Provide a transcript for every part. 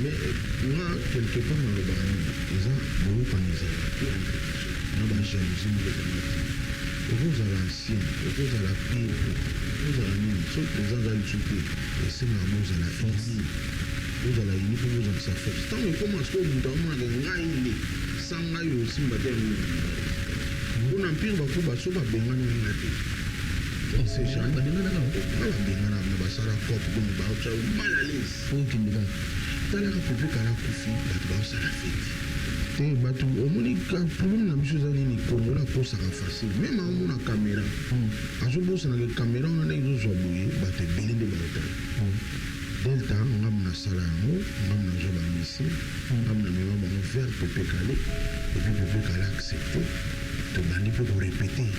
mais moi quelque part dans le baron ils ont beaucoup organisé na ba jalousie de tamati vous à l'ancien vous à la bible vous à la mine sauf les gens dans le souté et c'est la mose à la force vous à la uni pour vous en sa force tant que comment est-ce que vous dans de ngai sans ngai aussi mbaté on empire ba ko ba so ba bengana ngati c'est ça ba bengana na ba sara pop ko ba o mal à l'aise ok ndika tala ka pepe kala kufi ba ba o sala fête te batu omoni ka problème na biso za nini Congo la posa ka facile même on na caméra azo bosa na caméra on na izo zo boye ba te belinde ba ta delta ngam na sala no ngam na zo ba misi ngam na mema ba no faire pepe kala et puis pepe kala accepter to bandi pe ko répéter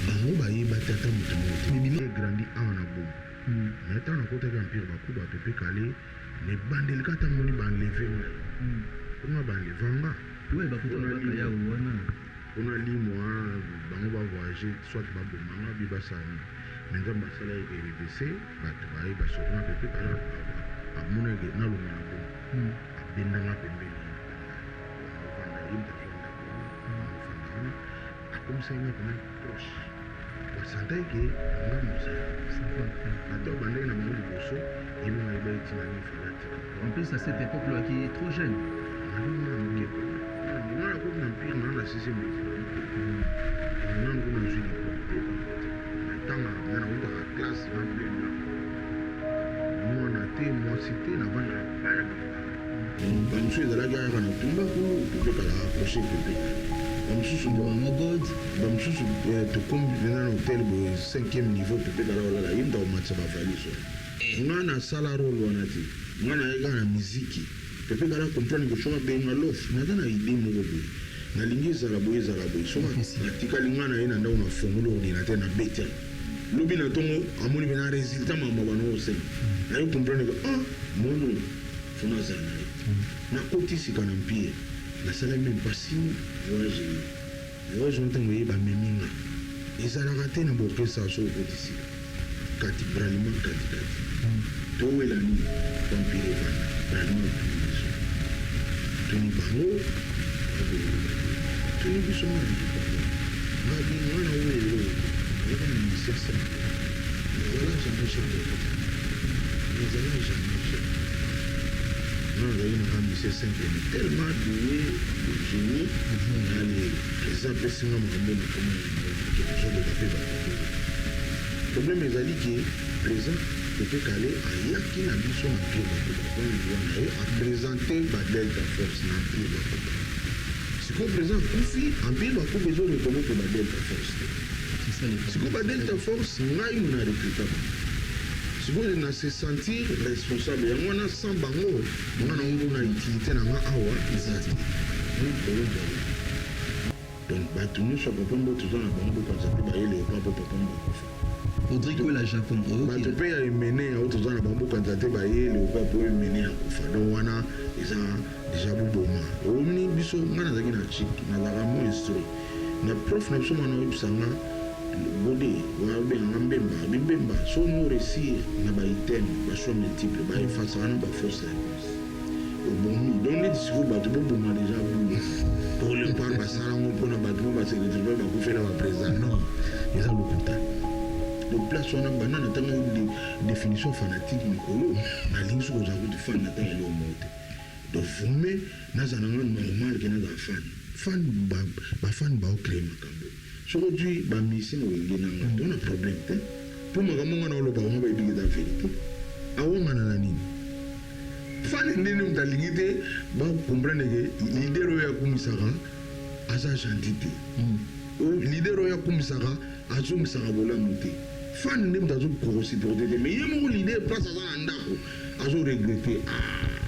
bango ba yeba tata mutu mais bimi grandi en abo mais tant na côté empire ba kuba pepe kala ne bandel kata moni ba lever on a les vanga ouais ba kuta ba ya wana on a li moi bango ba voyager soit ba bomanga bi ba sani mais dans ba sala e RDC ba travailler ba sona pepe kala amuna ke na lo mana bo abenda na pembeni vanda imba vanda vanda comme ça il est proche ba santai ke nga musa na to bande na mo liboso et moi il est tinani fanatique en plus à cette époque là qui est trop jeune on a comme un pire dans la 6e on a comme un jeu de maintenant on a une classe on a été moi cité na banda ba monsieur de la gare na tumba ko pour que la approcher bébé on sous mon god ba monsieur to comme venant au hôtel au 5e niveau pour que la yinda au match ba fali so on a na sala role on a dit on a na musique pepe kala comprendre que choma benga lof na dana idée mo boye na lingiza la boye soma tika lingana ina nda una formulo ordinateur na betel lobi na tongo amoni bena résultat mama bano ose na yo comprendre que mono fona zana na koti sikana mpie na sala même pas voyage on tango yeba meminga ezala raté na boke sa so koti si kati braliment kati to wela ni vampire vana braliment tuni bango tuni biso mwana ngabi mwana welo yaka na misesa nazala jamais chete nazala jamais chete non azali na kambise simple mais tellement doué de génie ale eza pesinga makambo mokoma ozoloba mpe bato problème ezali ke présent pepe kale ayaki na biso na mpire bakoba wana na ye apresente badelta force na mpire bakoba sikoyo présent kufi empire bakoba ezorekonoke badelta force sikoyo badelta force ngai mona recrutable sikoyo na se sentir responsable yango wana sans bango nga na ngo na utilité na nga awa ezali donc bato nyonso papa mbo toza na bango bokanisa mpe bayele opa mpo papa mbo akofa Audrey que la Japon bato mpe ya emene ya oyo toza na bango bokanisa te bayele opa mpo emene ya kofa donc wana eza déjà boboma omini biso nga nazalaki na chike nazalaka mo instruit na prof na biso mwana oyebisanga bode wabenganga mbemba bimbemba so no réussir na baiteme bachoix multiple baefasaka na baforce réponse obomi donc neti siko bato boboma déjà bule pour le part basalango mpona bato mo basekretare bakufela baprésident non eza lokuta donc place wana banda na ntango définition fanatique mikolo nalingi soki ozala kuti fan na ntango eloo mo te donc vume nazala nanga normal ke nazala fan bafan baocrée makambo soko dui bamisi na wenge nanga to na problème te mpo makambo nga na oloba bango bayebiki eza vérité awongana na nini fan ndenge moto alingi te bacomprendre ke lider oyo akumisaka aza gentil te lider oyo akumisaka azongisaka bolamu te fan nde moto azokosupporte te mais ye moko lider place aza na ndako azoregrete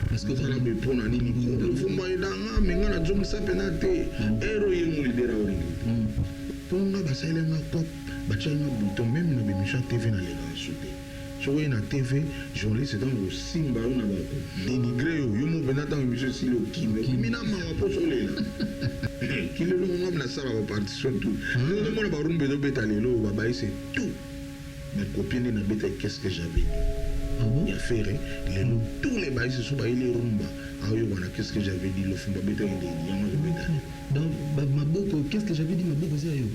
parce que ozala mepona nini fumba elanga me nga nazongisa mpena te ero ye mo lider aoregrete mpo nga basalenga pop batianga bouton même na bemission tv nalekaka so te soki oye na tv journaliste ntango kosimba yo na bato dénigré yo mo mpena ntango émission esili okimi okimi na mawa mpo solela kilelo ngam nasala bapartition tout ozomona barumba ezobeta lelo babayise tout mais copie nde nabeta qu'est-ce que j'avais dit Il y a fait tous les bails se sont baillés les rumba. Ah oui, voilà, qu'est-ce que j'avais dit, le fumba bêta, il est Dans Maboko, qu'est-ce que j'avais dit Maboko, c'est ayo.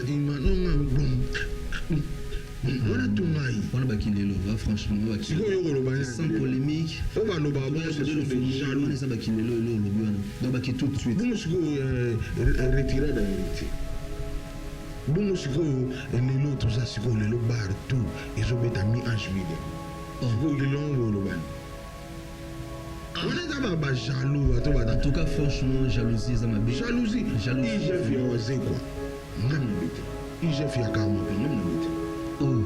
Il m'a non, voilà tout maï. Voilà, Bakilelo, franchement, sans polémique. On va nous barber, c'est sûr, des jaloux. Ça, Bakilelo, le Baki tout de suite. Bon, je vais retirer la vérité. Bon, je vais l'autre, ça, c'est qu'on est le bar, tout. Ils ont mis en chemin. En tout cas, franchement, jalousie, ça m'a bien. Jalousie. Oh.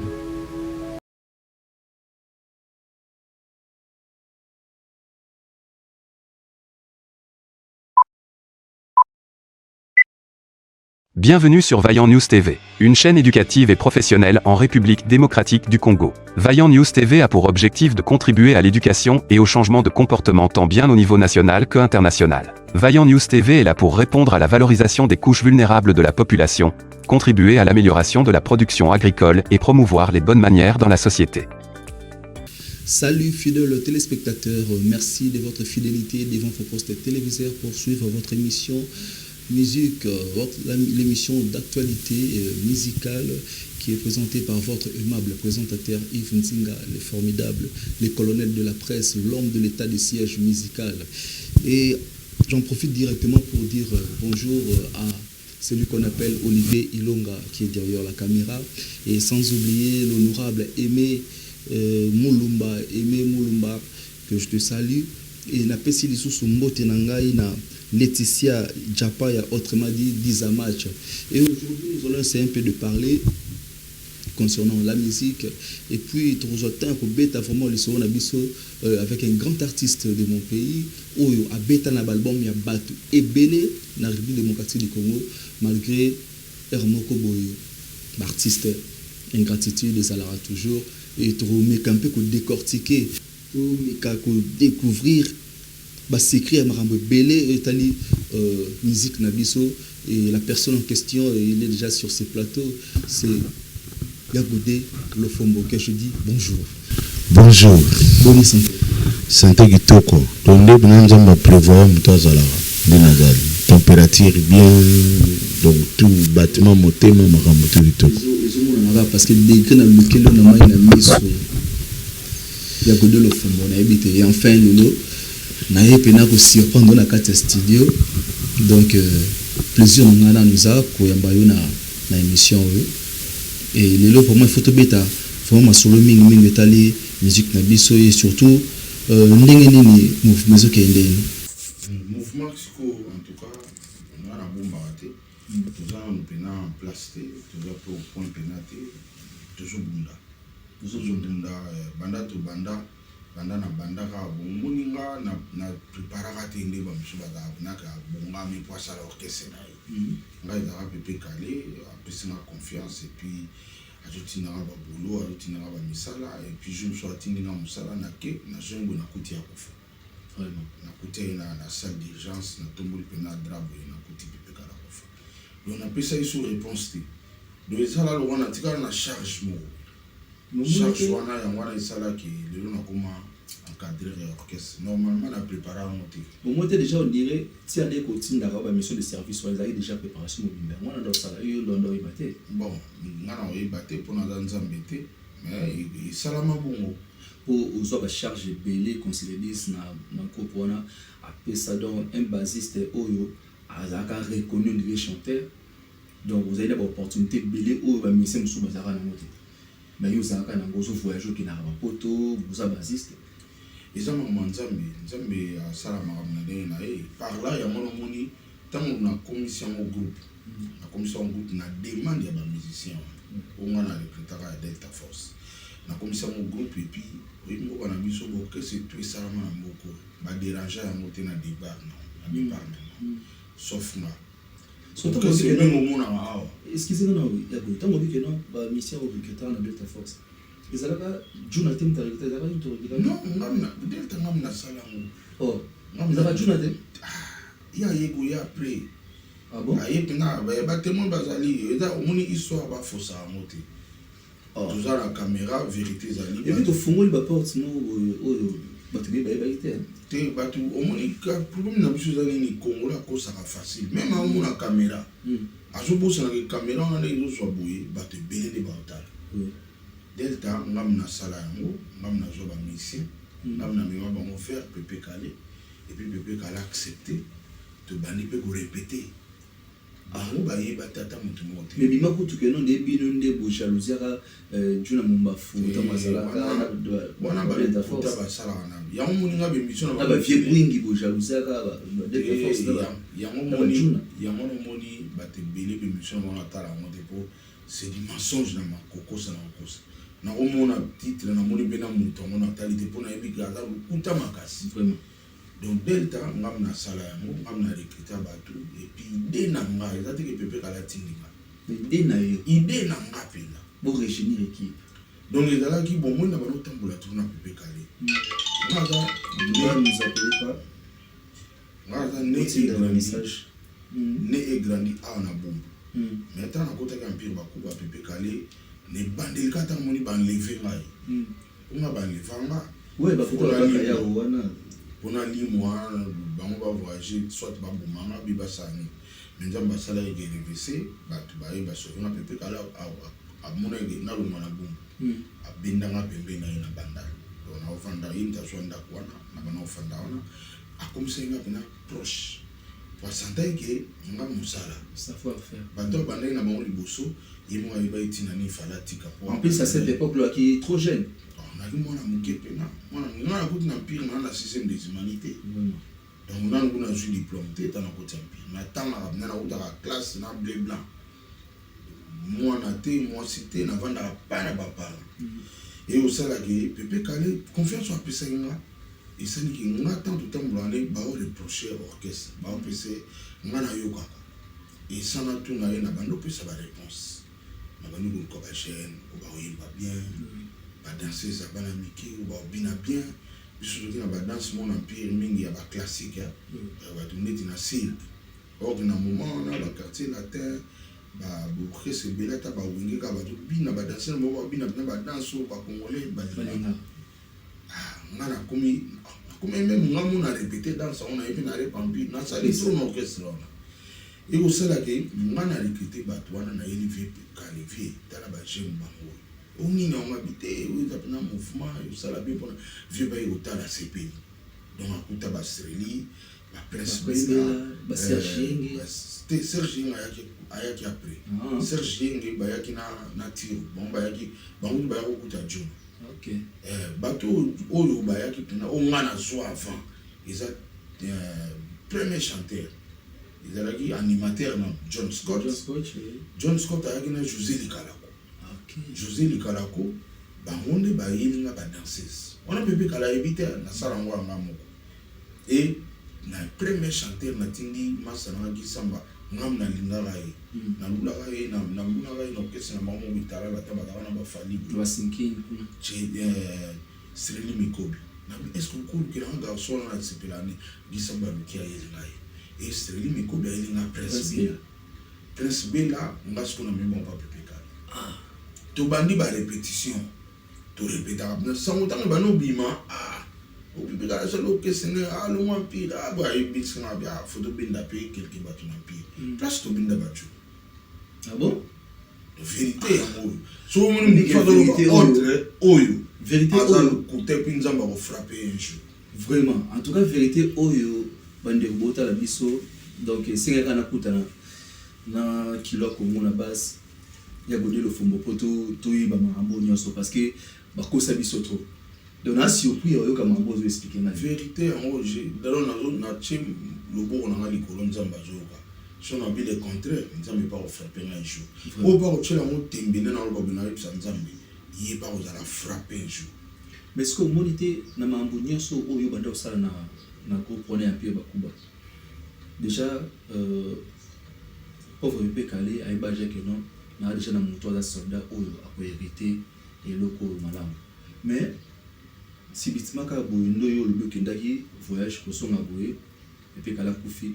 Bienvenue sur Vaillant News TV, une chaîne éducative et professionnelle en République démocratique du Congo. Vaillant News TV a pour objectif de contribuer à l'éducation et au changement de comportement tant bien au niveau national que international. Vaillant News TV est là pour répondre à la valorisation des couches vulnérables de la population, contribuer à l'amélioration de la production agricole et promouvoir les bonnes manières dans la société. Salut fidèles téléspectateurs, merci de votre fidélité devant vos postes téléviseurs pour suivre votre émission musique, l'émission d'actualité musicale qui est présentée par votre aimable présentateur Yves Nzinga, le formidable, le colonel de la presse, l'homme de l'état de siège musical. Et j'en profite directement pour dire bonjour à celui qu'on appelle Olivier Ilonga qui est derrière la caméra, et sans oublier l'honorable Aimé Moulumba, que je te salue, et na pesi lisusu mbote na ngai na Laetitia Japaya, autrement dit Dizamach. Et aujourd'hui, nous allons essayer un peu de parler concernant la musique. Et puis, nous avons vraiment le son avec un grand artiste de mon pays, Oyo, a bêta na album ya Batu et Belé, na République démocratique du Congo, malgré Hermoko Boyo, l'artiste ingratitude des Alara toujours, et nous avons un peu décortiquer, découvrir. S'écrit à Marambo Belé Etali musique Nabiso, et la personne en question il est déjà sur ces plateaux, c'est Yagoudé Lofombo, que je dis bonjour. Bonjour. Bonne santé. Santé Kitoko. Donc nous avons prévoir Nazal. Température bien, donc tout bâtiment monté Marambo Kitoko. Parce que degré na lequel on a mis sur Yagoudé Lofombo on a habité, et enfin Lolo naye pena ko surprendre na kati studio, donc plaisir ngana nous a koyamba yo na émission et lelo pour moi il faut te beta vraiment solo mingi etali musique na biso, et surtout ndenge nini mouvement zo kende mouvement en tout cas on a la bombe raté tout ça on pena en place toujours pour point penate toujours bunda banda na banda ka bomoni nga na préparaka te nde bamiso bazalaka bonga mi po asala orchestre na ye nga ezalaka pepe kale apesinga confiance, et puis azotinaka babolo, azotinaka bamisala, et puis je mosu atindinga mosala nake nazongo nakuti ya kofa nakuti ye na salle d'urgence, natomboli mpe na drabo ye nakuti pepe kala kofa, donc napesa ye so réponse te, donc ezala lo wana tikala na charge moko charge wana yango wana esalaki lelo nakoma encadrer l'orchestre. Normalement la préparation au moins déjà on dirait si on est côté d'avoir une mission de service, on a déjà préparation mobile. Moi on a ça là, il doit y battre. Bon, on a battre pour nous dans embêter, mais il salama bon pour aux autres charge belé conseiller na kopona après ça donc un bassiste oyo azaka reconnu au niveau chanteur, donc vous avez l'opportunité belé oyo ba mission sous bazara na moté. Mais vous avez un gros voyageur qui n'a pas poto, vous avez bassiste. Ils ont un Nzambe à Salamara par là, il y a mon moni, tant qu'on a commission au groupe. La commission au groupe n'a demandé à des musiciens. On a recruté à Delta Force. La commission au groupe, et puis, on a mis sur le que c'est tout ça, on a dérangé à monter dans des bars, sauf moi. C'est même au monde. Excusez-moi, il y a beaucoup de gens qui ont la mission au recrutement à Delta Force. Ils avaient Jonathan Tarikta, ils avaient une non, Delta n'a pas ça là. Oh, ils avaient Jonathan. Il y a eu après. Ah bon? Il y a eu bâtiment basali. Il y a une histoire à faire ça à monter. toza la caméra vérité ezali et puis tofungoli baporte oyo bato bayebaki te te bato omoni problème na biso eza nini kongola akosaka facile même aomona caméra azobosanaka caméra wana ndenge ezozwa boye bato ebele nde baotala delta ngam nasala yango ngam nazwa bamisien ngam na mema bango faire pepe kale et puis pepe kale accepté tobandi mpe korépété bango bayeba tata motu moko te mais bima kutuke no nde bino nde bojalousiaka juna mombafu tamazalaka wana bafuta basalaka na yango moninga bemission na bavie bwingi bojalousiaka yango nomoni bato ebele bemission na bango atala yango te po c'est du mensonge na makokosa na kokosa nakomona titre namoni mpe na moto yango natali te mpo nayebi aza lokuta makasi donc delta ngam nasala yango ngam na recruter bato epuis ide na ngai eza teke pepe kala tindinga ide na nga mpena boregenir équipe donc ezalaki bomoi na banotambola toko na pepe kale ngaza ne egrandi awa na bomba mais ata nakotaki empire bakuba pepe kale ne bandeli kata moni banleve ngai mpona banleva nga mpona limwa bango bavoyage soit babomanga bi basani mais nzambe asalaki gerevese bato bayeba sovenga pepe kala amonaki nalongwa na bomba abendanga pembe na ye na bandala donc naofanda ye mtazwa ndako wana na banaofanda wana akomisaki nga mpena proche poasantaki ke nga mosala bato abandaki na bango liboso ye mo ayeba etina ni fala tika en plus à cette époque là qui est trop jeune naki mwana moke mpena nga nakuti na mpire na 6e des humanités donc nanu kuna nazwi diplôme te eta nakoti ya mpire natangaka mpena nakutaka classe na blé blanc mwana te mwasi te navandaka pa na bapara e osalaki pepe kale confiance apesaki nga esaliki nga tant totambola ane baoreproche orchestre baopese nga nayokaka esana tuna ye na bando opesa baréponse na bandi koluka bagene obaoyeba bien badanseuse abana mike obaobina bien biso toki na badanse mona mpire mingi ya baclassique bato neti na cirque or na moment wana baquartier latin baorchestre ebele ata bawenge kaka bato bina badanseur moko babina mpena badanse oyo bacongolais balingaka nga nakomi meme nga mo na répété danse wana epe na rep empire nasali tro na orchestre wana ekosalaki nga na recruté bato wana nayeli vie kale vie tala bagene bango onini yango abite oza mpena mouvement osala mpe mpona vie baye kotala sepeli donc akuta bastreli baprince bela serge yenge ayaki apres serge yenge bayaki na tiro bango bayaki kokuta john bato oyo bayaki mpena oyo nga nazwa avant eza premier chanteur ezalaki animateur na John Scott ayaki na José Likalako bango nde bayeli nga badanseuse wana pepe kala yebi te nasala yango yanga moko e na premier chanteur natindi masa nangaki samba ngam nalingaka ye nalulaka ye nambunaka ye na orchestre na bango bitalala ata bataka na bafali Sireli Mikobi est-ce que okolukelanga garçon wana nasepelani gisamba luki ayelinga ye e Sireli Mikobi ayelinga Prince Bela nga siko na mema mpa pepe kala tobandi barépétition torépétaka sango ntango banobima opepe kala solo okesene alongwa mpire ayebisanga bia fo tobenda mpe kelke bato na mpire place tobenda bato vérité yango oyo so omoni oyo vérité oyo kote mpe nzambe akofrappe un jour vraiment en tout cas vérité oyo bandeko botala biso donc esengaka nakutana na kilo komona base ya godelo fombo po toyeba makambo nyonso parce que bakosa biso trop donc na surpris oyoka makambo ozo expliquer na vérité yango dalo natie loboko nanga likolo nzambe azoyoka so na bi le contraire nzambe pa kofrappe nga un jour oyo pa kotiela yango tembene na oloba bena yebisa nzambe ye pa kozala frappe un jour mais ce que omoni te na makambo nyonso oyo banda kosala na groupe wana ya mpie bakuba déjà pauvre pepe kale ayebaki ke non na déjà na moto aza soldat oyo akohérité eloko oyo malamu mais sibitima kaka boye ndo oyo olobi okendaki voyage kosonga boye pepe kale akufi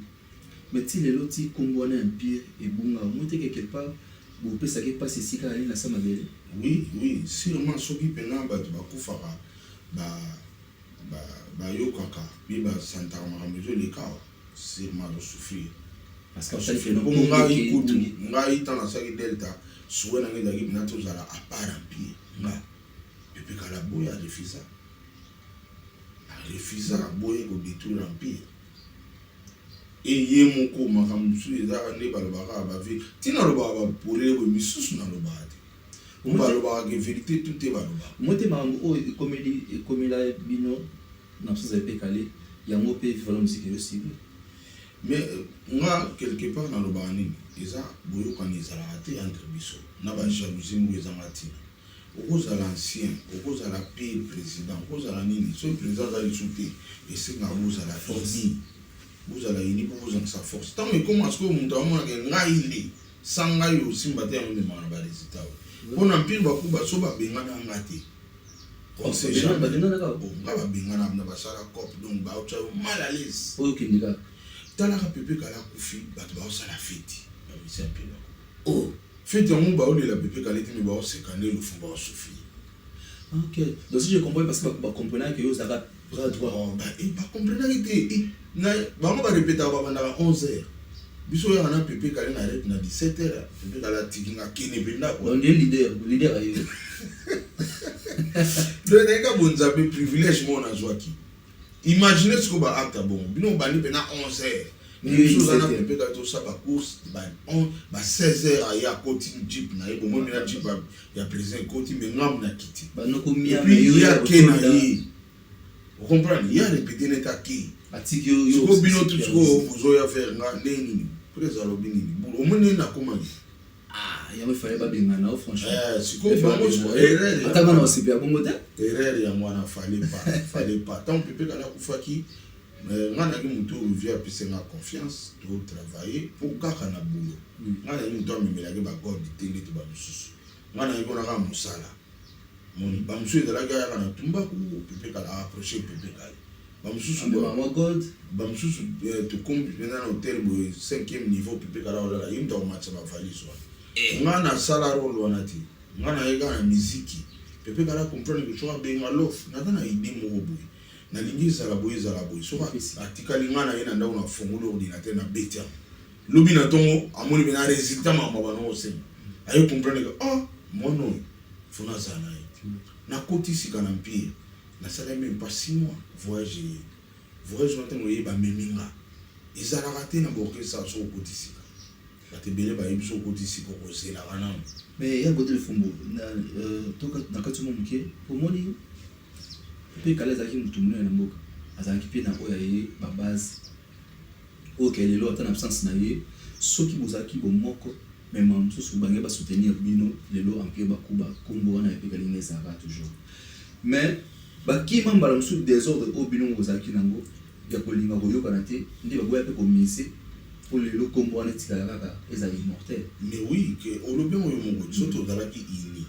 mais ti lelo ti kombo wana ya mpire ebunga omoi te quelque part vous pouvez savoir pas ceci quand il a ça mabele. Oui, sûrement ceux qui pendant ba kufaka ba yokaka bi ba santa mamezo le ka sûrement de souffrir parce que ça fait non nga ikutu nga itana sa delta suena ngi dagi na to zala à part en pied nga pepe kala boya refisa boye ko détruire l'empire et ye moko makamsu ezaka ne balobaka ba vi tina loba ba pole ko misusu na loba ate balobaka que vérité tout est baloba mote mambo o comédie la bino na so za pe kale yango pe vivre musique aussi mais nga quelque part na loba ni eza boyo kan ezala ate entre biso na ba jalousie mo ezanga tina okoza l'ancien okoza la pire président okoza la nini so président za lisouté et c'est nga okoza la force vous allez uni pour vous en sa force tant mais comment est-ce que mon temps que ngaili sanga yo simbate ya monde mana ba résultat on empire ba ku ba so ba benga na ngati on sait jamais ba benga na ka bon ba benga na ba sala cop donc ba ucha mal à l'aise OK ndika tala ka pepe kala kufi ba ba sala fête ba bisi apela oh fête on ba o de la pepe kala ti me ba o sekaner le fond ba souffrir. OK donc si je comprends parce que ba comprendre que yo ça va bras droit ba et pas comprendre que na ba on va répéter ba banda 11h biso ya na pepe kala na arrête na 17h pepe kala tikinga kene benda ko on est leader ayo le nègre bonza be privilège mo na zwaki imaginez ce que ba acte bon bino bani pena 11h biso za na pepe kala to sa ba course ba 16h aya koti jeep na ebo mo na jeep ya président koti me ngam na kiti ba no ko mia yo ya kena yi vous comprenez il y a répété l'état qui atiki yo yo bino tout ce que vous ya faire nga nini presa lobini au moins na comment il y a fallait pas bien na franchement c'est comme vraiment erreur ata mana osipi ya bongo te erreur ya mwana fallait pas tant pepe kala kufaki nga na ki mutu via pisenga confiance to travailler pour kaka na boulot nga na ni to memela ke ba god tele to ba mususu nga na ko na ka musala moni ba mususu de la gare kana tumba ku pepe kala approcher pepe kala ba mususu ba god ba mususu to comme dans un hôtel bo 5e niveau pepe kala wala yimta o match ba valise nga na sala rolo wanati nga na yega na muziki pepe kala comprendre que choa benga lof na na idée mo boy na lingi sala boy so atikali nga na yena ndao na fongola ordinateur na betia lobi na tongo amoni bena résultat ma bano osem ayo comprendre que mono fona sana na koti sika na empire na sala même pas 6 mois voyage na tango yeba meminga ezala raté na boke sa so koti sika bate bele ba yebso koti sika ko zela wana mais ya gote fumbo na toka na katumo mke pomoni pe kala zaki mutumune na mboka azaki pe na oya ye ba base OK lelo ata na absence na ye soki bozaki bomoko même mususu bange ba soutenir bino lelo empire bakuba kombo wana pe kala ngeza ba toujours mais baki mamba la mususu désordre o bino bozaki nango ya kolinga koyoka na te ndi baboya pe komise pour lelo kombo wana tikala kaka eza immortel mais oui que olobe mo yomongo soto dalaki ini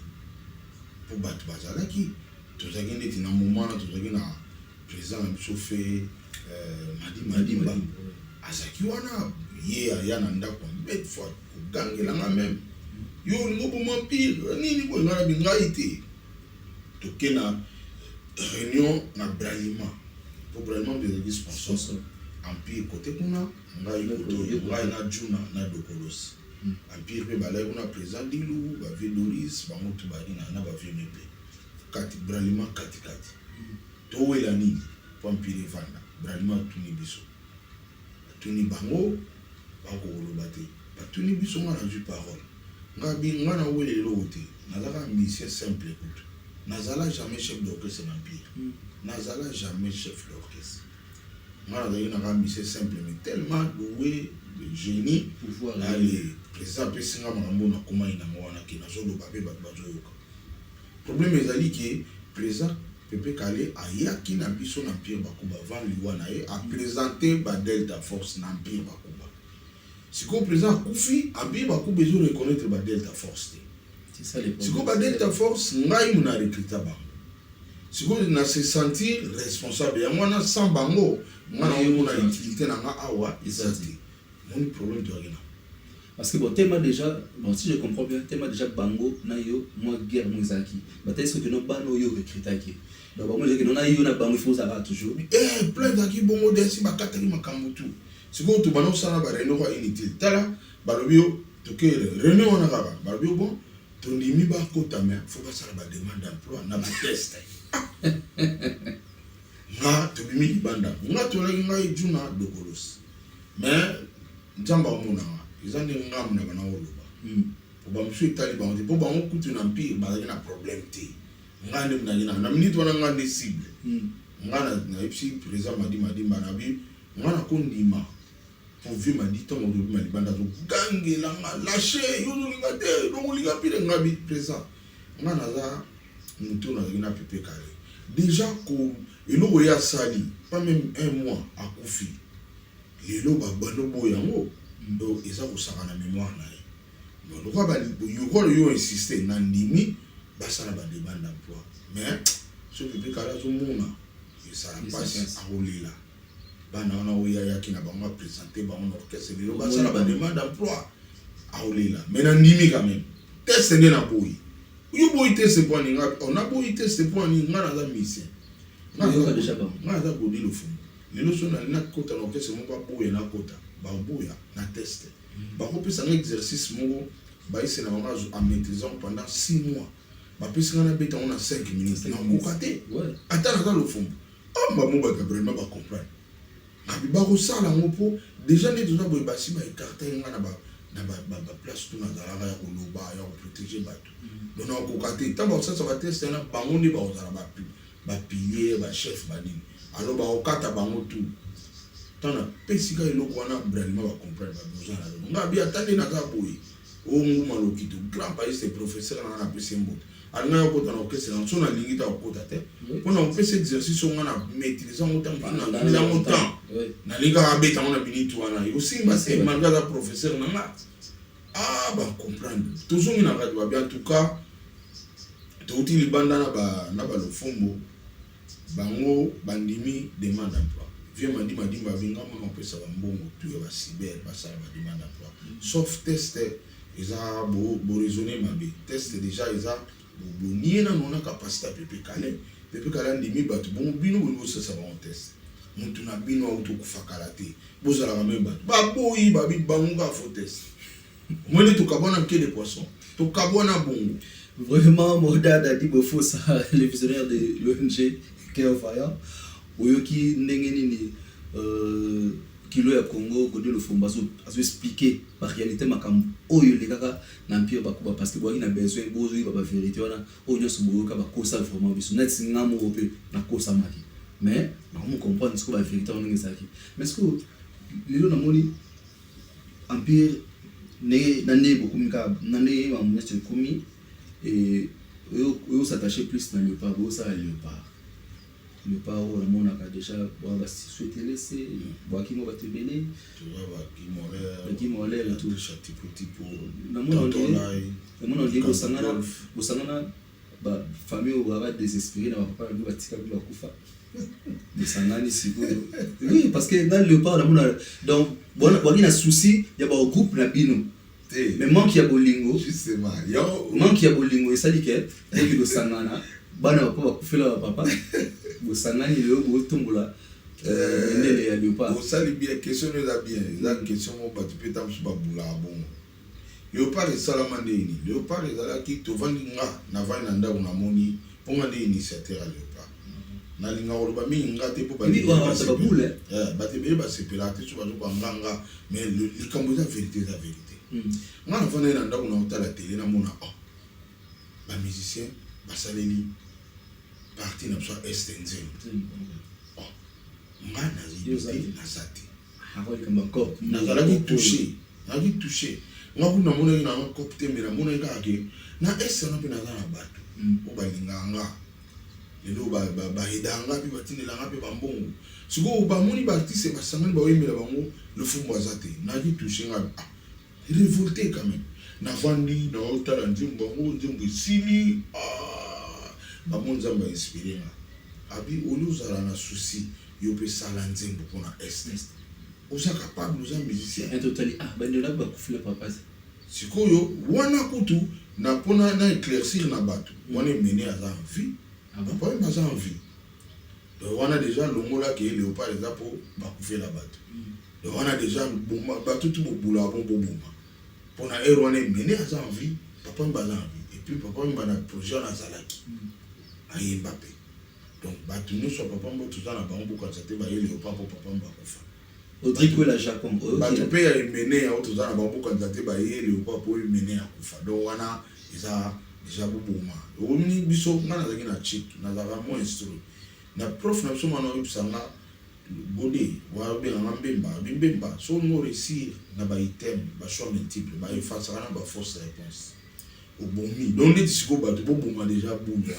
pour battre bazalaki tozaki neti na moment na tozaki na président na biso fe Madi azaki wana ye aya na ndako bête fois kogangela nga même yo ngobo empire nini ko ngana bingai te toke na réunion na Bralima pour Bralima de sponsor empire côté kuna ngai koto ngai na Juna na Dokolosi empire pe balai kuna président Dilu ba Vedoris ba motu bari na ba VMP kati Bralima kati to wela ni pour empire vanda Bralima tuni biso tuni bango ba ko lobate ba tuni biso ngana ju parole ngabi ngana wele lote nazaka mission simple écoute nazala jamais chef d'orchestre empire nazala jamais chef d'orchestre ngana dayi na mission simple mais tellement doué de génie pouvoir aller président pe singa mambo na koma ina ngwana ki nazo lo babe ba bazoyoka problème ezali ki président Pepe Kale ayaki na biso na Empire Bakuba avant liwana a présenté ba Delta Force na Empire Bakuba. Si ko président Koufi Empire Bakuba besoin reconnaître ba Delta Force. C'est ça les Si ko ba Delta Force ngai muna recruter bango. Si ko na se sentir responsable ya mwana sans bango ngana muna utilité na nga awa ezati. Mon problème to agena. Parce que bon, tellement déjà, bon, si je comprends bien, tellement déjà bango, na yo, moi guerre mouzaki. Bah t'as dit que non bano yo recruté. Donc moi je dis que non na yo na bango il faut ça va toujours. Plein d'aki bongo desi ba katali makambo tout. C'est quoi tu bano sana ba reno ko inutile. Tala balobio to que reno wana kaka. Balobio bon, ton dimi ba kota mais faut pas ça ba demande d'emploi na ba test. Nga to bimi banda. Nga to la nga ijuna dokolos. Mais njamba mona. Izani ngam na bana woloba. Pour ba msu itali ba on ba on kutu na mpire ba na problème te. Nga ndi mna na minute wana nga ndi cible. Nga na ipsi président madi bana bi nga na kondima. Pour vieux madi to mo bi mali banda to gange la nga lâcher yo linga te donc linga pile nga bi président. Nga na za mutu na ina pepe kale. Déjà ko eloko ya sali pas même un mois à Koufi. Lelo ba bano boyango. Donc ils ont ça na mémoire là. Donc quoi ba yo insister na ndimi ba ça ba demande d'emploi. Mais ce public là tout monde et ça passe à rouler là. Ba na ona oya ya kina ba on présenter ba on orchestre lelo ba ça ba demande d'emploi à rouler là. Mais na ndimi quand même. Test n'est na boy. Yo boy test point ni on a boy test point ni ngana za mission. Ngana déjà ba. Ngana za bodi le fond. Lelo so na kota orchestre mo ba boy na kota. Ba boya na test. Ba ko pesa un exercice mo ba ise na mama en maîtrisant pendant 6 mois. Ba pesa na beta on a 5 minutes na ko kate. Attends dans le fond. Ah ba mo ba vraiment ba comprendre. Abi ba ko sala mo po déjà ne déjà boy ba si ba écarter ngana ba place tout na dara ya ko loba ya ko protéger ba tout. Donc na ko kate ta ba ça va tester na ba ngoni ba ozala ba pilier ba chef ba ni. Alors ba o kata ba mo tout. Tant na pesika eloko wana bralima ba comprendre ba besoin na nga bi attendre na ka boy o nguma lokito grand pays c'est professeur na pesi mbot alanga yoko tana okese na sona lingita okota te pona on pesi exercice on na maîtriser on temps na la montant na linga abeta on na binitu wana yo simba c'est malgré la professeur na nga ba comprendre toujours na radio bien en tout cas to utili banda na ba lo fombo bango bandimi demande d'emploi. Viens m'a dit binga moi on peut ça va mbongo tu va cyber pas ça va demande d'emploi sauf test ils a beau raisonner ma bé test déjà ils a ni na non capacité pepe kala ndimi batu bon bino bo ça va on test mutu na bino auto kufakala te bozala ka même batu ba boyi ba bi bango faut test moi ne to kabona ke de poisson to kabona bongo vraiment Modada dit faut ça le visionnaire de l'ONG Keofaya oyoki ndenge nini kilo ya Congo côté le fomba aso expliquer par réalité makambo oyo le kaka na mpio bakuba parce que boyi na besoin bozo ba vérité wana oyo nyoso boyoka ba kosa vraiment biso net ngamo ope na kosa maki mais on comprend ce que ba vérité on ngezaki mais ce que lelo na moni empire ne na ne beaucoup mika na ne ba mona komi et oyo s'attacher plus dans le pas ça le pas le paro on a déjà bon souhaiter laisser bon qui va te bénir tu vois qui molaire et tout chaque petit pour na mon on dit que sangana ba famille ou va désespérer na papa lui va tika lui va kufa de sangani siko oui parce que dans le paro donc bon il y a souci il y a ba groupe na bino mais manque ya bolingo justement yo manque ya bolingo et ça dit que de sangana bana ba kufela papa bosangani leo botombola ndele ya Léopard osali bien question là bien la question mo ba tu peux tamsu ba bula bon Léopard salama ndeni Léopard ezala ki to vandinga na vana ndako na moni ponga ndi initiateur Léopard na linga oloba minga te po ba ni ba sa babule ba te be ba sepelate so ba zo nganga mais le kambo la vérité nga na vana na ndako na otala télé na mona ba musicien ba saleli parti na soit estenzel ngana zibiti na sati nazalaki touché nga kuna mona ina kopte mera mona ika ke na esa na pena na bato o balinga nga lelo ba hidanga pi batinela nga pe bambongo siko ba moni ba artiste ba sangani ba oyemela bango le fumbo azate na ki touché nga révolté quand même na vandi na otala nzimbo sili bamonzamba inspiré nga abi oluzala na souci yo pe sala nzembo pona est oza capable oza musicien un total bandela ba kufila papa sikoyo wana kutu na pona na éclaircir na bato wana mené à la vie papa il baza en vie donc wana déjà longola ke Léopard eza po ba kufela bato donc wana déjà bato tout bobula bon bobuma pona ero wana mené à la vie papa il baza en vie et puis papa il bana projet na zalaki aye Mbappé donc bato nous so papa mbo tout ça na bango ko ça te ba Léopard po papa mba kufa Audrico la Jacob bato pe ya mené à tout ça na bango ko ça te ba Léopard po mené à kufa donc wana eza déjà bobuma omni biso ngana zaki na chic na zaka mo instru na prof na biso mana obisanga bode wa be na mbemba so no réussir na ba item ba choix multiple ba effacer na ba fausse réponse au bomi donc les discours bato bobuma déjà boula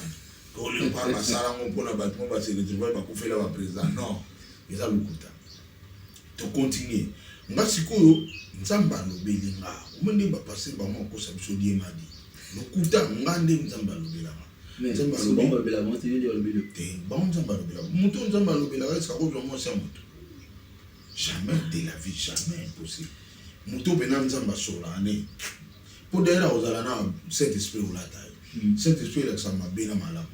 ko le pas masala mo pona bato mo ba se retrouver ba ko fela ba président non eza lukuta to continuer ngasikoyo nzamba no belinga umende ba passer ba mo ko sa biso die madi lokuta ngande nzamba lobela nzamba lobela bon te dire lobela te bon nzamba lobela muto nzamba lobela est-ce que moi c'est muto jamais de la vie jamais impossible muto bena nzamba sola ne pour d'ailleurs ozala na cet esprit ola taille cet esprit là ça m'a bien malade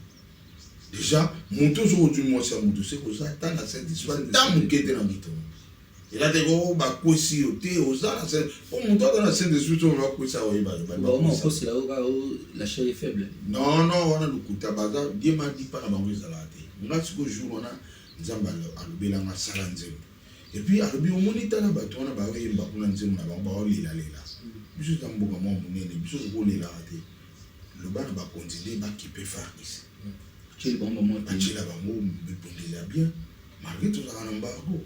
déjà muto so du moi c'est muto c'est que ça tant na cet esprit tant mukete na ngito il a des gros bah quoi si au thé aux arts c'est pour mon temps dans la scène de suite on va quoi ça ouais bah c'est là où la chair est faible non on a le coup de bazar Dieu m'a dit pas la banque de la thé on a ce jour on a nzamba alobela ma salanze et puis alobi au monita na bato on a ba yemba kuna nzemu na ba lela biso tamboka mo munene biso ko lela thé le bana ba continuer ba qui peut faire ici tu bon moment tu là ba mo déjà bien malgré tout ça en embargo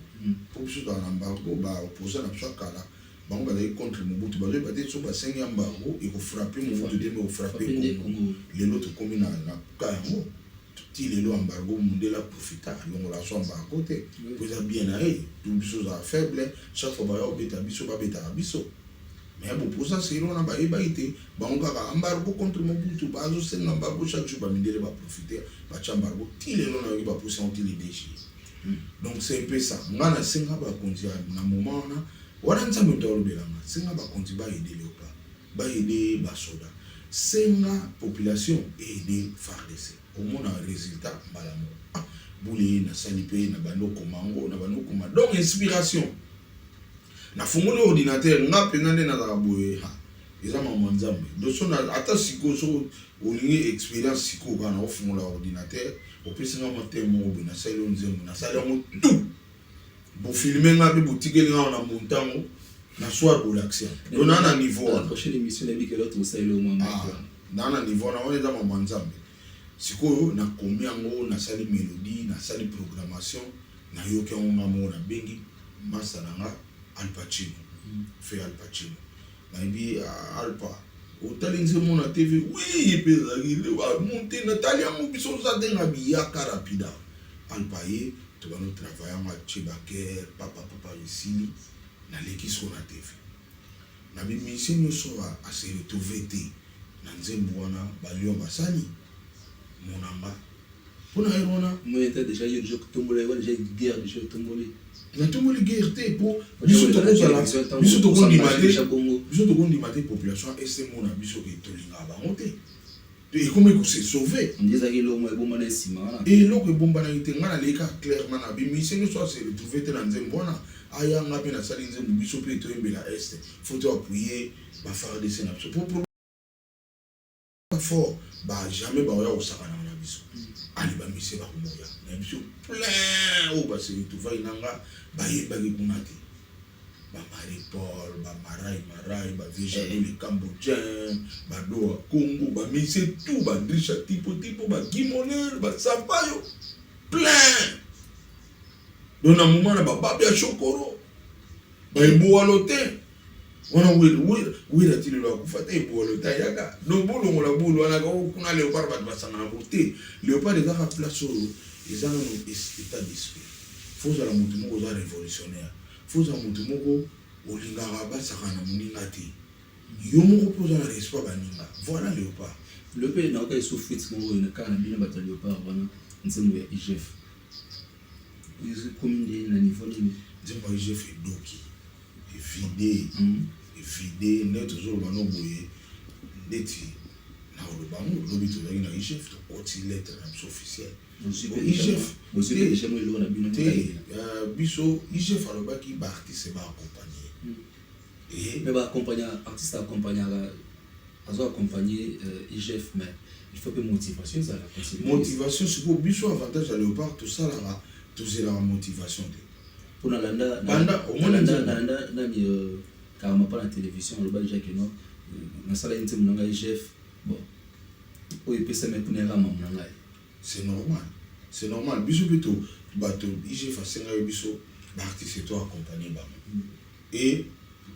pour que ça en embargo bah opposé à chaque cas là bon bah les contre Mobutu bah les peut-être sur 5 embargo et vous frapper Mobutu de me frapper les autres communes na Kayango ti les lois embargo Mundela profita donc la so embargo te vous a bien aïe tout chose à faible chaque fois bah au beta biso mais bon pour ça c'est on a ba été bah on va embargo contre Mobutu bah zo c'est embargo chaque jour bah Mundela va profiter bah embargo ti les lois na va pousser on ti les déchets. Donc c'est un peu ça. Ngana singa ba konti na moment na wana nzambe ndolobelanga singa ba konti ba aider Léopard ba aider ba soda singa population aider FARDC au moins un résultat balamo boulé na salipe na banoko mango na banoko ma donc inspiration na fungolo ordinateur nga penande na za boye ha eza mama nzambe donc so na ata siko so olingi expérience siko bana ofungola ordinateur au plus nga motemo obina salo nzembo na salo mo tout bo filmer nga be boutique nga na montango na soir pour l'action donc na niveau la prochaine émission la bike l'autre salo mo na niveau na on est dans mama nzambe siko na combien ngo na sali mélodie na sali programmation na yoke nga mo na bengi masananga Al Pacino fait Al Pacino na bi Alpa otalinze mona TV oui pezaki le va monter Natalia mo biso za denga biaka rapida Alpaye to va nous travailler ma Chibaker papa ici na l'équipe na TV na bi mission yo so a se retrouver te na nzembo wana balio basani monanga pona erona mo était déjà yo je tombolé ouais déjà guerre déjà tombolé na tomboli guerre te po biso to kondi maté population est mona biso ke tolinga bango te et comment il s'est sauvé on disait que l'homme est bon dans ciment et l'homme est bon dans été ngana leka clairement na bi mission no so se retrouver te na nzembona aya ngapi na sali nzembo biso pe to embela est faut appuyer ba faire des scènes pour fort ba jamais ba ya osakana na biso ali ba mission ba kumoya na biso plein o ba se retrouver inanga ba yeba ki kunati ba Marie Paul ba Marai ba Vija le Cambodgien ba do Congo ba mission tout ba Drisha tipo ba Guimoner ba Sampayo plein donc na moment na ba Babia Chokoro ba Mboa Lotin wana oui la tili lo kufata Mboa Lotin yaka no bolo ngola bolo wana ko kuna Léopard ba basanga na côté Léopard eza ka place eza na état d'esprit faut za la mutu moko za révolutionnaire faut za mutu moko olinga ba sakana muninga te yo moko poza na respect baninga voilà Léopard le pays na ka souffrir mo na kana bina ba Léopard wana nzembo ya IGF commune na niveau ni nzemba IGF edoki evide nde tozoloba no boye ndeti na olobango lobi tozalaki na IGF tokoti lettre na biso officielle biso IGF alobaki baartiste baakompagne mais baakompagne artiste accompagnaka azo accompagner IGF mais il faut que motivation ezala motivation sikoyo biso avantage ya Léopard tosalaka tozelaka motivation te mpona landa nani karama mpa na télévision alobaki jake no nasala ye ntemu na ngai IGF bon oyo epesami mpona erama na ngai c'est normal biso mpe bato IGF asengaki biso baartiste to accompagne bango et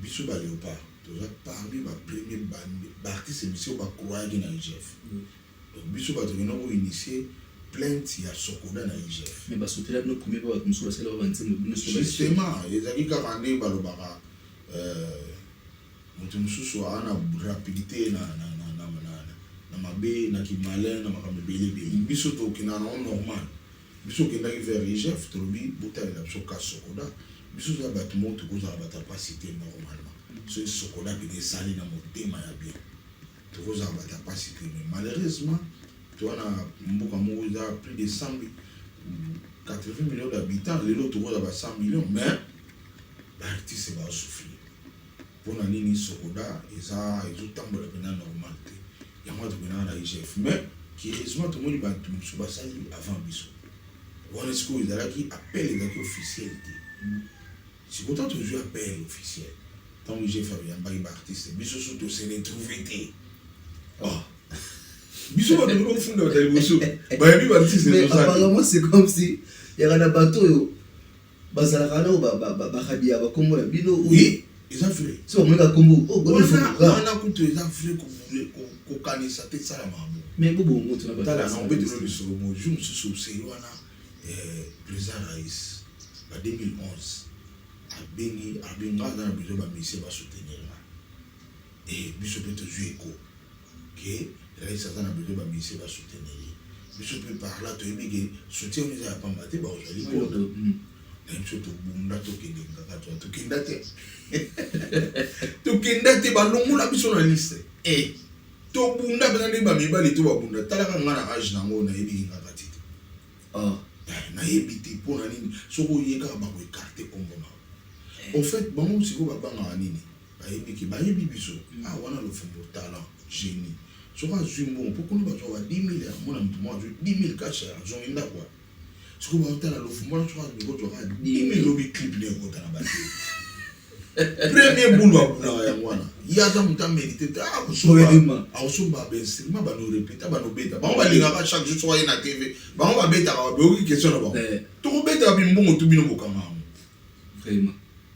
biso baléopard toza parmi bapremier baartiste biso bakroyaki na IGF donc biso bato kena koinitie plainte ya Sokoda na IGF mais basotela bino premier pa bato mosusu basala banzembo bino justement ezalaki kaka nde balobaka moto mosusu ana rapidité na mabe na kimalin na makambo ebelebele biso tokenda na normal biso okendaki vers IGF tolobi botalela biso ka Sokoda biso za bato mo tokozala batapacité normalement so Sokoda pene esali na motema ya bien tokozala batapacité mais malheureusement toana mboka moko eza plus de 80 millions d'habitants lelo tokozala ba 100 millions mais baartiste baosouffrir mpona nini Sokoda ezotambola mpena normal te yango tokenaka na IGF mais curieusement tomoni bato mosusu basali avant biso wana sikoyo ezalaki appel ezalaki officiel te sikoyo ntango tozwi appel officiel ntango IGF ayambaki baartiste biso so tose retrouve te biso bato bino kofunda bata liboso bayebi baartiste mais apparemment c'est comme si yaka na bato oyo bazalaka nao barabi ya bakombo na bino oui eza vrai so bamonaka kombo wana kutu eza vrai kokanisa te esala makambo mais bobongo tala na obetelo lisolo moju mosusu oseli wana président Raïs ba 2011 abenga aza na besoin bamisie basoutenir nga e biso mpe tozwi eko ke Raïs aza na besoin bamisie basoutenir ye biso mpe par là toyebi ke soutien eza ya pamba te bakozali kodo na biso tobunda tokende kaka toa tokenda te balongola biso na liste tobunda mpena nde bamibali to babunda talaka nga na age nango nayebiki kaka ti te nayebi te mpona nini soki oye kaka bakoekarte kombo nao en fait bango sikoyo babangaka nini bayebi biso wana lofumbo talent génie soki azwi mbongo mpo kuna bazwa ba 10 000 amona moto mo azwi 10 000 kasha azongi ndako wana sikoyo baotala lofumbo wana soki azwikotoka 10 000 lobi clip ne ekota na bate premier boulot abunaka yango wana ye aza moto amérité te akosomba bainstrument banorepeta banobeta bango balingaka chaque jour soki aye na tv bango babetaka babeoki question na bango tokobetaka bimbongo tu bino bokanga yango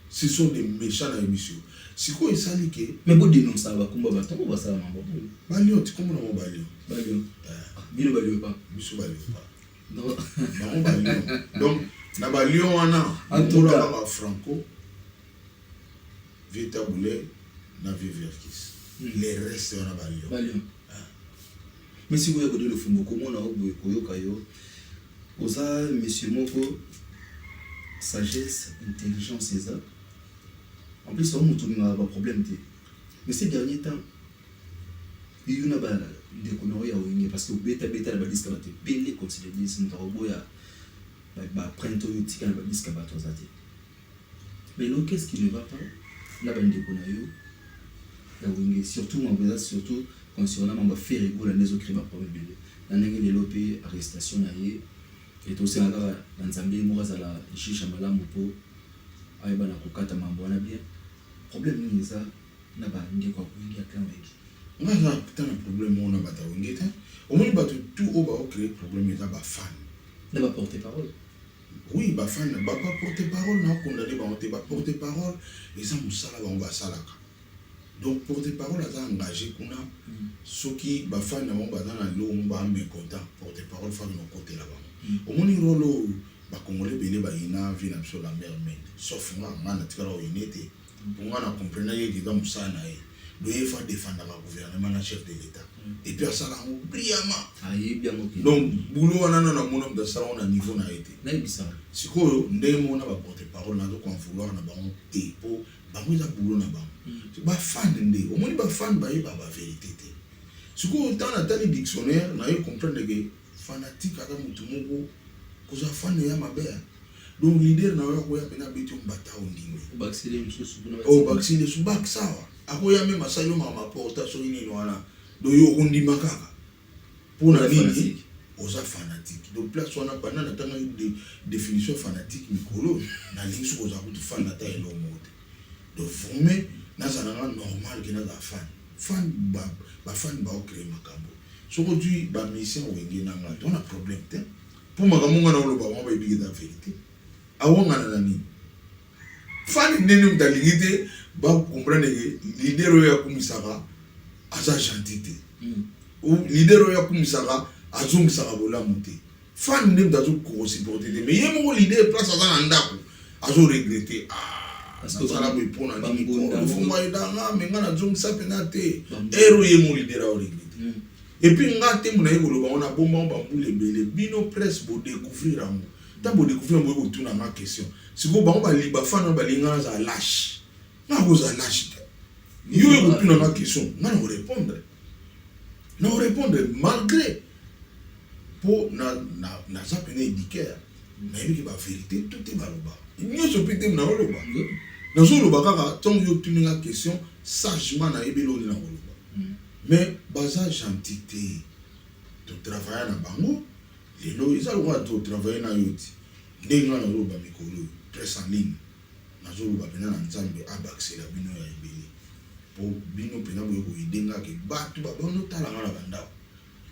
ce sont des méchants na émission sikoyo esali ke mais bodénonsa bakumba batongo basala mambo balio tikombo na mo balio bino balio pa biso balio pa bango balio donc na balio wana akola ba franco Vita Boulay na Viverkis les restes wana balio mais si vous avez le fumbo komona oboye koyoka yo oza monsieur moko sagesse intelligence eza en plus on mutu na ba problème te mais ces derniers temps il y a ba de kono ya wingi parce que beta na ba disque ba te pele considérer c'est notre boya ba prendre yo tika na ba disque ba to zati mais là qu'est-ce qui ne va pas là ba ndeko na yo ya wingi surtout moi surtout concernant ma faire égaux les autres crimes problème na ndenge lelo pe arrestation na ye et tout ça dans nzambe mo bazala shisha malamu po ayeba na kokata mambo na bien problème ni ça na ba ndeko wingi akameki ngaza tana problème on a bata wingi ta au moins ba tout au ba créer problème ça ba fan na ba porter parole oui ba fan ba pas porter parole na condamner ba on te ba porter parole et ça musala ba on va salaka donc porter parole a engagé kuna soki ba fan na ba dans lo on ba mécontent porter parole fa no côté là-bas au moins rolo ba congolais belé ba ina vie na sur la mer mais sauf nga na tikala o inete pour nga na comprendre ye ki dans musana e doit faire défendre le gouvernement, le chef de l'État. Et puis, ça l'a brillamment. Donc, boulot, on a un monopole de salon à niveau n'a été. Si quoi, on a porte-parole, on a donc vouloir na bango dépôt, bango za boulot na bango. C'est pas fan ndé. Au moins, pas fan, bah, la vérité. Si quoi, dans la telle dictionnaire, on a eu comprendre que fanatique à la moutoumoko, que ça fan ya ma belle. Donc, leader n'a pas quoi pena béton bataille au niveau. Au vacciner sous bac ça. À quoi ya même à ça, il m'a porté sur une noana. Donc, il y a un dit makaka. Pour la ligne, aux fanatiques. Donc, place on a pas une définition fanatique, Nicolo. La ligne sur aux arouts de fanatique et l'homme. Donc, former, n'a pas normal que n'a pas fan. Fan, fan, au créer macabo. Ce qu'aujourd'hui, mission, on a un problème. Pour ma gamme, on a un baby de la vérité. Avant, on a un ami. Fan, n'est pas limité, comprendre que leader est comme ça. Aza gentité. Ou leader ya kumisaka azongisaka bolamuté. Fan nem dazo ko supporter mais yemo leader place aza ndako azo regretter parce que ça la répondre na niko fo moy danga mais ngana zongisa penate ero yemo leader a regretter. Et puis ngate muna yeko ba on a bomba bambule belé bino presse bo découvrir amu. Ta bo découvrir mo ko tuna ma question. Siko ba on ba liba fan ba linga za lâche. Na ko za lâche. Il y a une question, non répondre. Non répondre malgré pour na zapene édiquer. Na yiki ba vérité tout est baloba. Il n'y a ce petit na baloba. Na zo loba kaka tant yo tuni la question sagement na ebelo na baloba. Mais baza gentité de travailler na bango, les lo ils ont droit de travailler na yoti. Ndenga na loba mikolo presse en ligne. Na zo loba pena na nzambe abaxer la bino ya ebeli. Pour bino pena boyo ko idenga ke batu ba bono tala ngala banda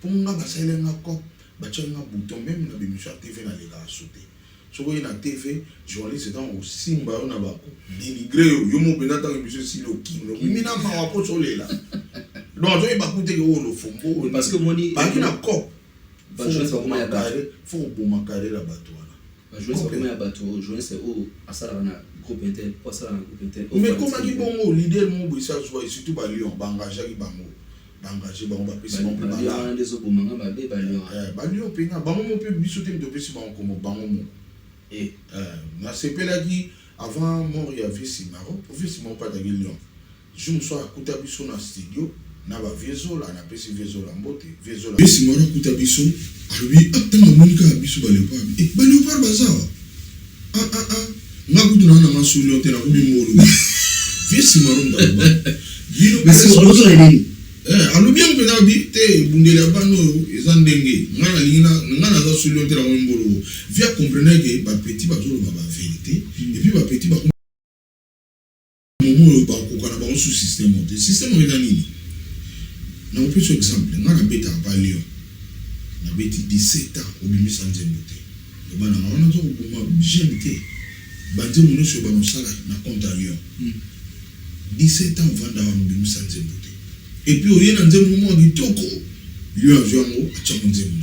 pour nga basele nga kop ba tchenga bouton même na bimisha TV na lega sauter so ko na TV journaliste dans au simba na ba ko dénigré yo mo pena ta bimisha silo kino mina ma wa po solela donc je ba kute ke o fombo parce que moni ba kina kop ba je sais pas comment ya ba faut bon makare la bato wana ba je sais pas comment ya bato je sais o asala na groupe inter pas ça na groupe inter mais comment ki bongo leader mo bo ça soit surtout ba Lyon ba engagé ki bango d'engager bango ba pesi bango ba la des obomanga ba be ba Lyon ba Lyon penga bango mo pe biso te de pesi bango comme bango mo et na sepela ki avant mort ya Visimaro pas de Lyon je me sois écouté biso na studio na ba Viezola na pesi Viezola mbote Viezola Visimaro écouté biso lui attends monika biso ba Léopard et ba Léopard bazawa nga kutuna na masulu te na kumimolo Visimaro ndaba mais c'est autre chose alo bien pena bi te bundele bano ezandenge ngana lingina ngana za sulu te na kumimolo via comprendre que ba petit ba zolo ba vérité et puis ba petit ba momo ba ko kana ba sous système est nini na on peut ce exemple ngana beta ba Lyon na beti 17 ans obimi sanzembo te bana ngana zo ko jeune te banze muno so ba no sala na compte à Lyon 17 ans vanda wa obimi sanzembo te et puis oyena nzembo mo bitoko Lyon avion mo acha nzembo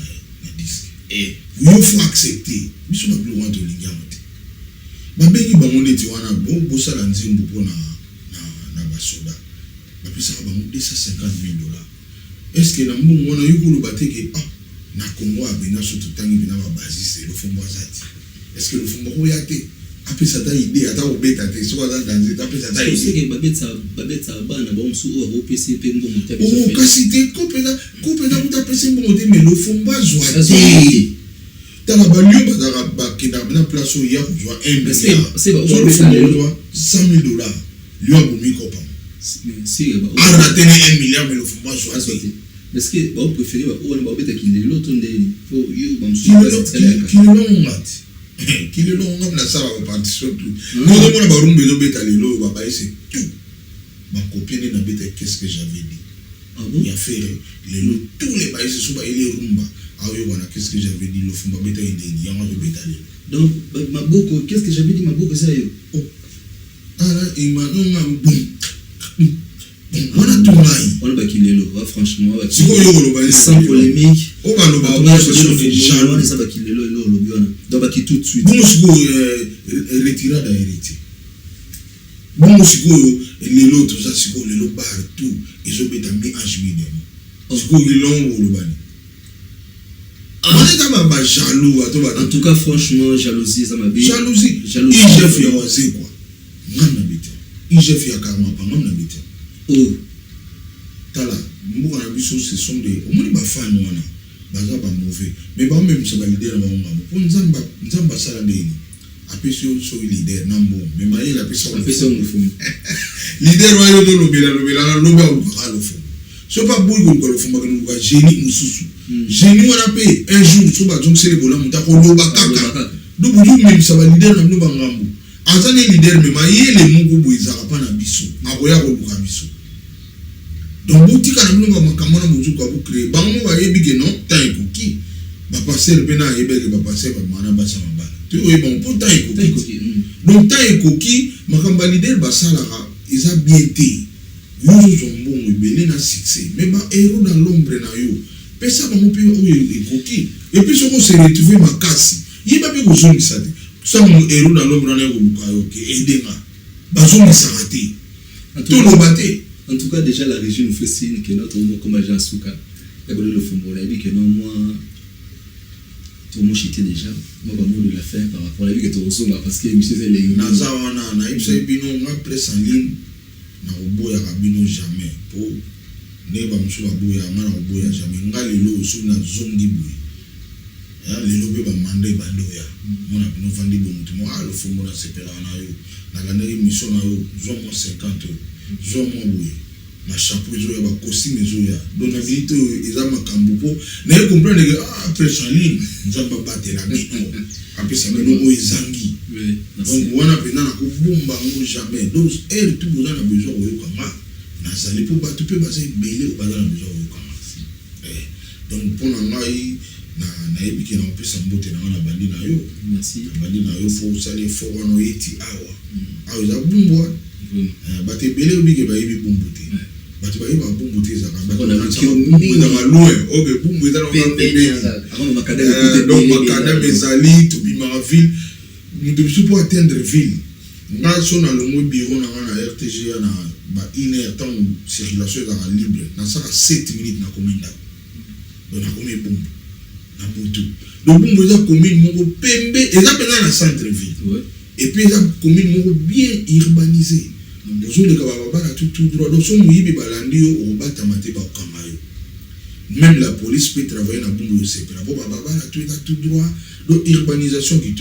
na disque et il faut accepter biso ba plus loin de l'ingamo te ba bengi ba moneti wana bo sala nzembo pona na basoda ba pisa ba mo $250,000. Est-ce que na mbongo wana yukulu bateke na Congo abena surtout tangi bina ba basiste le fombo azati est-ce que le fombo ko yate après ça ta idée ata obeta te so za danser après ça ta idée c'est que babetsa bana ba msu o PC pe mbongo te oh kasi te kopena uta PC mbongo te mais le fombo azwati tala ba Lyon ba kina na place où il y a $1 milliard c'est ba $100,000 Lyon bomi kopa si ba raté $1 milliard mais le fombo azwati est-ce que vous préférez ou on va mettre qui l'autre faut you bam qui le long on a ça va partir surtout nous on va rumbe do beta lelo ba c'est tout ma copine na beta qu'est-ce que j'avais dit il a fait lelo tous les bails sous ba il rumba yo wana qu'est-ce que j'avais dit le fumba beta il y a un beta donc maboko qu'est-ce que j'avais dit maboko ça yo il m'a non bon on a tout maï on va qu'il est là franchement sans polémique on va le bas on ça va qu'il est là donc va qu'il tout de suite bon siko retirada héritier bon siko les lots tout ça c'est quoi les lots partout ils ont été mis en juillet c'est quoi ils l'ont ou le bani jaloux en tout cas franchement jalousie ça m'a bien jalousie IGF ya wazé quoi ngam na beta IGF ya karma pa ngam na beta oh tala mbuka na biso ce sont des omoni ba fan wana baza ba mauvais mais ba même ça ba leader ba ngam pour nzamba sala ndeni apesi so leader nambo mais ma il apesi on fumi leader wa yo do lobela na loba o ka lo fumi so pas boy ko lo fumi ba no génie mususu génie wana pe un jour so ba donc c'est le bola muta ko loba kaka do buju même ça ba leader na no ba ngambo azane leader mais ma yele mungu boiza pa na biso akoya ko buka biso donc boutika na no ba makamona buju ko bu créer bango ba yebi ke non tan ikoki ba passer pe na yebeke ba passer ba mana ba sama ba tu oye bon pour tan ikoki donc tan ikoki makamba leader ba sala ils a bien été yo zombo ngibele na succès mais ba héros dans l'ombre na yo pesa ba mo pe oye ikoki et puis soko se retrouver makasi yiba pe ko zoni sate ça mon héros dans l'ombre na yo buka yo ke edenga ba zoni sarate tout le baté. En tout cas, déjà, la région nous fait signe que notre homme, comme agent Souka, il y a le fombo, il a dit que non, moi, tout le monde chité déjà, moi, je vais la faire par rapport à lui, que tout le monde, parce que monsieur, c'est les. Nazawana, na ibsa bino, ma presse en ligne, na oboya kabino jamais. Pour ne ba mso baboya, ma na oboya jamais. Nga lelo so na zongi boy. Ya lelo be ba mande ba loya. Mona bino vandi bo mutu, mo a le fombo na sepela na yo. Na la émission na yo, zo mo 50. Zo mo boy na chapeau zo ya ba costume zo ya donc na bilito eza makambo po na ye comprendre que après chaline nzamba batela bino après ça meno o ezangi donc wana pena na ko bomba ngo jamais donc elle tout besoin na besoin o yokanga na sali po ba tout pe ba se belé o ba na besoin o yokanga donc pour ngai na ebiki na opesa mbote na bandi na yo merci bandi na yo fo sali fo wana yeti awa za bumbwa bate belé obike ba yebi bumbuté bate ba yeba bumbuté za ka on a vu dans la loin obe bumbu za avant donc makada bezali to bi ma ville nous devons pour atteindre ville nga so na longo bureau na RTG na ba une heure temps circulation dans libre na ça 7 minutes na commune donc na commune bumbu na butu donc bumbu za commune moko pembe ezapena na centre ville et puis la commune moko bien urbanisée bonjour les kababa tout droit donc son muyibi balandi yo o batamate ba kamayo même la police peut travailler na bumbu yo sepela bo baba tout droit donc urbanisation qui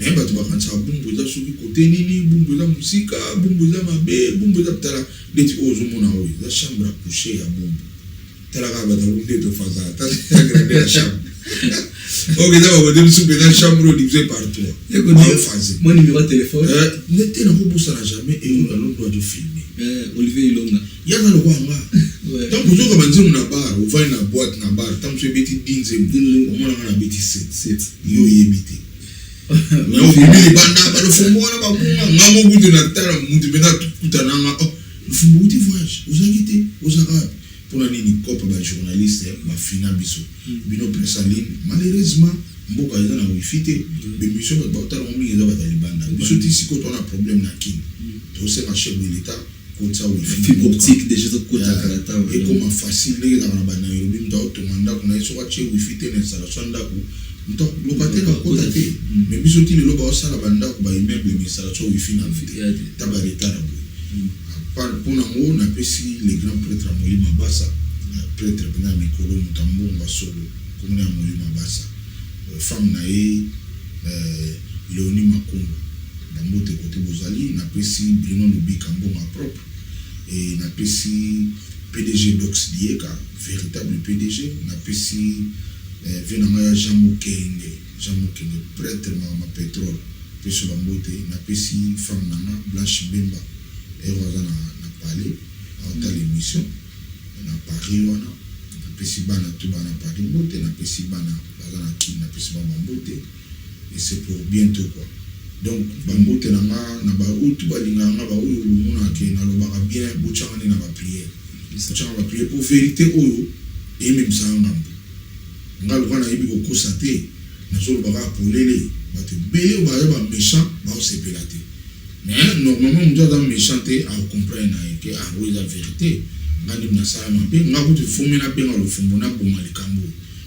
mais ba to ba kansa bumbu za soki côté nini bumbu za musika bumbu za mabe bumbu za tala deti ozo mona o za chambre à coucher ya bumbu tala ka ba ta bumbu to faza ta grande la chambre. Ok, d'accord, vous devez souper dans la chambre divisée par toi. Mon numéro de téléphone. N'était pas pour ça jamais et on a le droit de filmer. Olivier Ilonga. Il y a le roi. Tant que vous avez dit on a bar, vous voyez une boîte, na bar, tant que vous avez dit 10, au moins on a dit 7. Il y a évité. Mais on filme les bandes, le fond, on a pas bon, on a beaucoup de la terre, on a tout un an. Le fond, vous voyage, vous inquiétez, vous arabes. Pour la ligne cop ba journaliste ma fina biso bino presse en ligne malheureusement mboka eza na wifi te be mission ba otala omi eza ba talibanda biso tisi ko tona problème na kin to c'est ma chef de l'état ko tsa wifi fibre optique déjà to ko ta karata et comment facile les dans la bana yo bim to manda ko na so ka che wifi te na sala sonda ko mto locataire ko ta te mais biso ti le lo ba sala banda ko ba immeuble mi sala so wifi na tabareta na pour nous, on a pris les grands prêtres à Moïse Mabassa, prêtre Bena Mikolo Mutambo Mbasolo, comme on a Moïse Mabassa, femme naïe, Léonie Makumbo, dans l'autre côté Bozali, on a pris Bruno Lubi Kambo ma propre, et on a pris PDG Dox Dieka, véritable PDG, on a pris Venamaya Jamou Kenge, prêtre ma pétrole, puis sur la beauté, on a pris femme Nana, Blanche Bemba. Et on a parlé, on a l'émission, on a parlé, on a pris bana tout bana Paris beauté, on a pris bana bazana qui on a pris bana beauté et c'est pour bientôt quoi. Donc bambote na ba tout balinga na ba oyo mona ke na lo ba bien bochanga na ba prière. Bochanga ba prière pour vérité oyo et même ça ngambo. Ngal ko na yibi ko kosate na zo ba polele ba te belé ba méchant ba o sepelate. Mais normalement, on doit dans méchanté à comprendre que à oui la vérité. Ngani mnasala mpe ngakuti fumi na penga lo fumbo na boma likambo.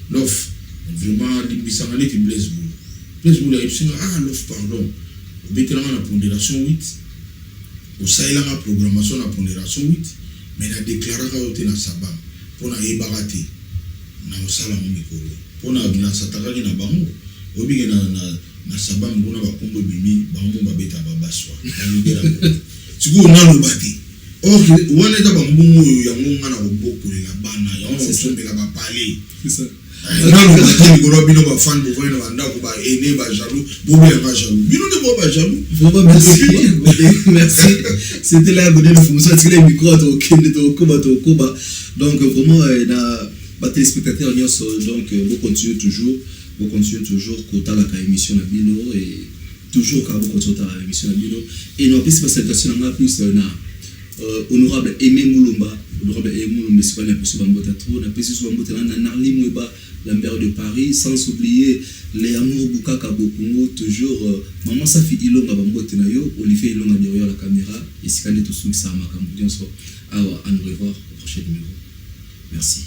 Lof vraiment limbisanga leki Blaise Boul. Blaise Boul a eu lof pardon. Au bételanga na pondération 8. Au saïla la programmation na pondération 8. Mais na déclaré que na sabam pour na ebarate na osala mo mikolo. Pour na gina sataka na bango. Obi na sabam bona ba kombo bimi bango ba beta ba baswa. Na libera. Tigo na lo bati. Or wana ta bambungu yo yango ngana ko bokolela bana yango sombela ba parler. C'est ça. Na lo bati ko bino ba fan bo vena ba ndako ba ene ba jaloux, bo be ba jaloux. Bino de bo ba jaloux. Bon merci. Merci. C'était là bonne information tirer micro to kende to koba. Donc vraiment na téléspectateurs donc vous continuez toujours kota la émission na bino et toujours quand vous continuez la émission na bino et nous plus salutation na plus na honorable Aimé Moulumba c'est pas la personne bambota trop na pesi so bambota na Narli Mweba Lambert de Paris sans oublier les amours Bukaka Bokungo toujours maman Safi Ilonga bambote na yo Olivier Ilonga derrière la caméra et sikane to sungisa makambo bien so à nous revoir au prochain numéro. Merci.